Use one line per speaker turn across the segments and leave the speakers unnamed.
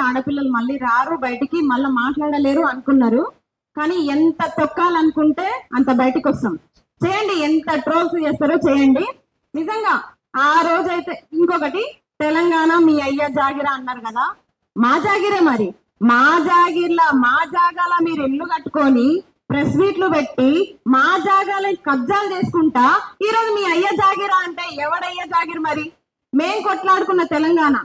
ఆడపిల్లలు మళ్ళీ రారు బయటికి, మళ్ళీ మాట్లాడలేరు అనుకున్నారు. కానీ ఎంత తొక్కాలనుకుంటే అంత బయటికి వస్తాం. చేయండి, ఎంత ట్రోల్స్ చేస్తారో చేయండి. నిజంగా ఆ రోజైతే ఇంకొకటి, తెలంగాణ మీ అయ్య జాగిరా అన్నారు కదా, మా జాగిరే. మరి మా జాగిర్లా మా జాగాల మీరు ఇల్లు కట్టుకొని ప్రెస్ మీట్లు పెట్టి మా జాగాలని కబ్జాలు చేసుకుంటా ఈరోజు మీ అయ్య జాగిరా అంటే ఎవడయ్య జాగిర్? మరి మేం కొట్లాడుకున్న తెలంగాణ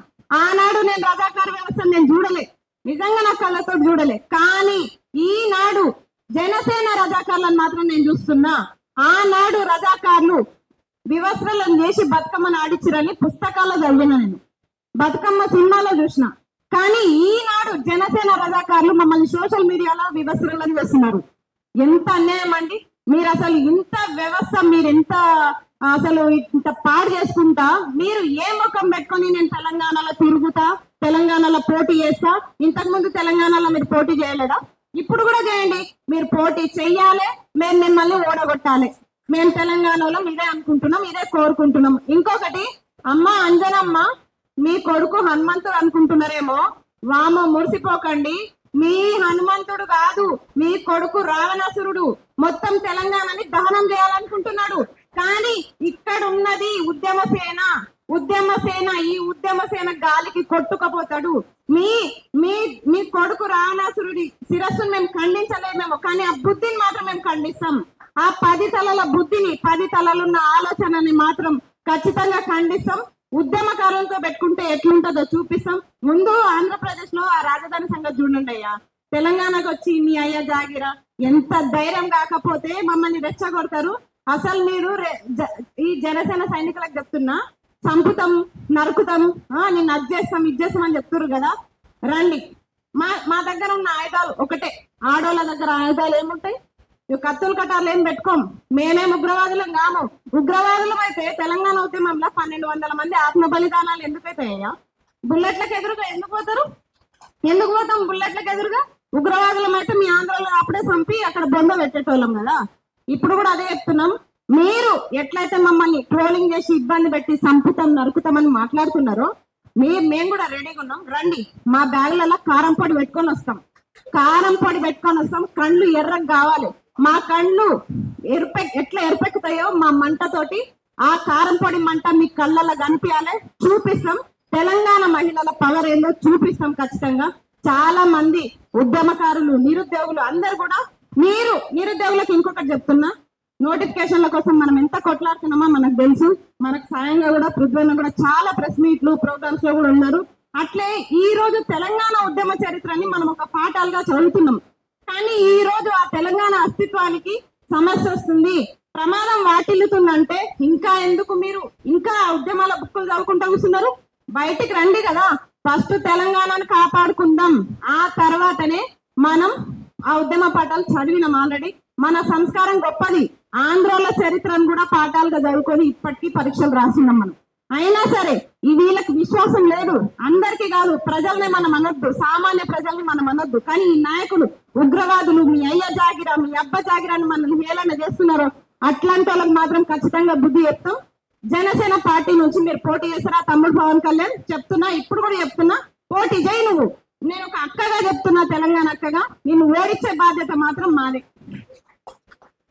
ఆనాడు నేను రజాకార్ వ్యవస్థను నేను చూడలే, నిజంగా నా కళ్ళతో చూడలే. కానీ ఈనాడు జనసేన రజాకార్లను మాత్రం నేను చూస్తున్నా. ఆనాడు రజాకార్లు వివస్త్రలను చేసి బతుకమ్మను ఆడిచ్చిరని పుస్తకాల్లో చదివిన, నేను బతుకమ్మ సినిమాలో చూసిన. కానీ ఈనాడు జనసేన రజాకార్లు మమ్మల్ని సోషల్ మీడియాలో వివస్త్రలను చేస్తున్నారు. ఎంత అన్యాయం అండి! మీరు అసలు ఇంత వ్యవస్థ, మీరు ఎంత అసలు ఇంత పాడు చేసుకుంటా, మీరు ఏ ముఖం పెట్టుకొని నేను తెలంగాణలో తిరుగుతా, తెలంగాణలో పోటీ చేస్తా? ఇంతకు ముందు తెలంగాణలో మీరు పోటీ చేయలేదా? ఇప్పుడు కూడా చేయండి. మీరు పోటీ చెయ్యాలి, మేము మిమ్మల్ని ఓడగొట్టాలి. మేము తెలంగాణలో ఇదే అనుకుంటున్నాం, ఇదే కోరుకుంటున్నాం. ఇంకొకటి, అమ్మ అంజనమ్మ మీ కొడుకు హనుమంతుడు అనుకుంటున్నారేమో, వామ మురిసిపోకండి. మీ హనుమంతుడు కాదు, మీ కొడుకు రావణాసురుడు. మొత్తం తెలంగాణని దహనం చేయాలనుకుంటున్నాడు. కానీ ఇక్కడ ఉన్నది ఉద్యమ సేన. ఈ ఉద్యమ సేన గాలికి కొట్టుకపోతాడు. మీ మీ మీ కొడుకు రావణాసురుడి శిరస్సును మేము ఖండించలేమేమో, కానీ ఆ బుద్ధిని మాత్రం మేము ఖండిస్తాం. ఆ 10 తలల బుద్ధిని, 10 తలలున్న ఆలోచనని మాత్రం ఖచ్చితంగా ఖండిస్తాం. ఉద్యమకారులతో పెట్టుకుంటే ఎట్లుంటుందో చూపిస్తాం. ముందు ఆంధ్రప్రదేశ్ లో ఆ రాజధాని సంగతి చూడండి అయ్యా. తెలంగాణకు వచ్చి మీ అయ్య జాగిరా, ఎంత ధైర్యం కాకపోతే మమ్మల్ని రెచ్చగొడతారు. అసలు మీరు ఈ జనసేన సైనికులకు చెప్తున్నా, చంపుతాం, నరుకుతాం, నేను అది చేస్తాం, ఇది చేస్తాం అని చెప్తున్నారు కదా. రండి, మా దగ్గర ఉన్న ఆయుధాలు ఒకటే. ఆడోళ్ళ దగ్గర ఆయుధాలు ఏముంటాయి? కత్తులు కట్టాలు ఏం పెట్టుకోం. మేమేం ఉగ్రవాదులం కాము. ఉగ్రవాదులం అయితే తెలంగాణ ఉద్యమంలో 1200 మంది ఆత్మ బలిదానాలు ఎందుకు అవుతాయ్యా? బుల్లెట్లకు ఎదురుగా ఎందుకు పోతారు? ఎందుకు పోతాం బుల్లెట్లకు ఎదురుగా? ఉగ్రవాదులం అయితే మీ ఆంధ్రలో అప్పుడే చంపి అక్కడ బొంద పెట్టేటోళ్ళం కదా. ఇప్పుడు కూడా అదే చెప్తున్నాం. మీరు ఎట్లయితే మమ్మల్ని ట్రోలింగ్ చేసి ఇబ్బంది పెట్టి చంపుతాం, నరుకుతామని మాట్లాడుతున్నారో, మేము కూడా రెడీగా ఉన్నాం. రండి, మా బ్యాగులలో కారం పొడి పెట్టుకొని వస్తాం. కళ్ళు ఎర్రగా కావాలి. మా కళ్ళు ఎట్లా ఎరుపెక్కుతాయో మా మంటతోటి ఆ కారం పొడి మంట మీ కళ్ళల్లో కనిపించాలి, చూపిస్తాం. తెలంగాణ మహిళల పవర్ ఏందో చూపిస్తాం ఖచ్చితంగా. చాలా మంది ఉద్యమకారులు, నిరుద్యోగులు అందరు కూడా, మీరు నిరుద్యోగులకు ఇంకొకటి చెప్తున్నా, నోటిఫికేషన్ల కోసం మనం ఎంత కొట్లాడుతున్నామో మనకు తెలుసు. మనకు సాయంగా కూడా పృథ్వీన కూడా చాలా ప్రెస్ మీట్లు, ప్రోగ్రామ్స్ లో కూడా ఉన్నారు. అట్లే ఈ రోజు తెలంగాణ ఉద్యమ చరిత్రని మనం ఒక పాఠాలుగా చదువుతున్నాం. కానీ ఈ రోజు ఆ తెలంగాణ అస్తిత్వానికి సమస్య వస్తుంది, ప్రమాదం వాటిల్లుతుందంటే ఇంకా ఎందుకు మీరు ఇంకా ఉద్యమాల బుక్కులు చదువుకుంటూ కూర్చున్నారు? బయటికి రండి కదా. ఫస్ట్ తెలంగాణను కాపాడుకుందాం, ఆ తర్వాతనే మనం ఆ ఉద్యమ పాఠాలు చదివినాం ఆల్రెడీ. మన సంస్కారం గొప్పది. ఆంధ్రాల చరిత్రను కూడా పాఠాలుగా చదువుకొని ఇప్పటికీ పరీక్షలు రాసినాం మనం. అయినా సరే ఈ వీళ్ళకి విశ్వాసం లేదు. అందరికీ కాదు, ప్రజల్ని మనం అనొద్దు, సామాన్య ప్రజల్ని మనం అనొద్దు. కానీ ఈ నాయకులు, ఉగ్రవాదులు, మీ అయ్య జాగిరా, మీ అబ్బ జాగిరాని మనల్ని హేళన చేస్తున్నారు. అట్లాంటి వాళ్ళకి మాత్రం ఖచ్చితంగా బుద్ధి చెప్తాం. జనసేన పార్టీ నుంచి మీరు పోటీ చేస్తారా? తమ్ముడు పవన్ కళ్యాణ్ చెప్తున్నా, ఇప్పుడు కూడా చెప్తున్నా, పోటీ చేయి నువ్వు. నేను ఒక అక్కగా చెప్తున్నా, తెలంగాణ అక్కగా, నిన్ను ఓడించే బాధ్యత మాత్రం మాదే.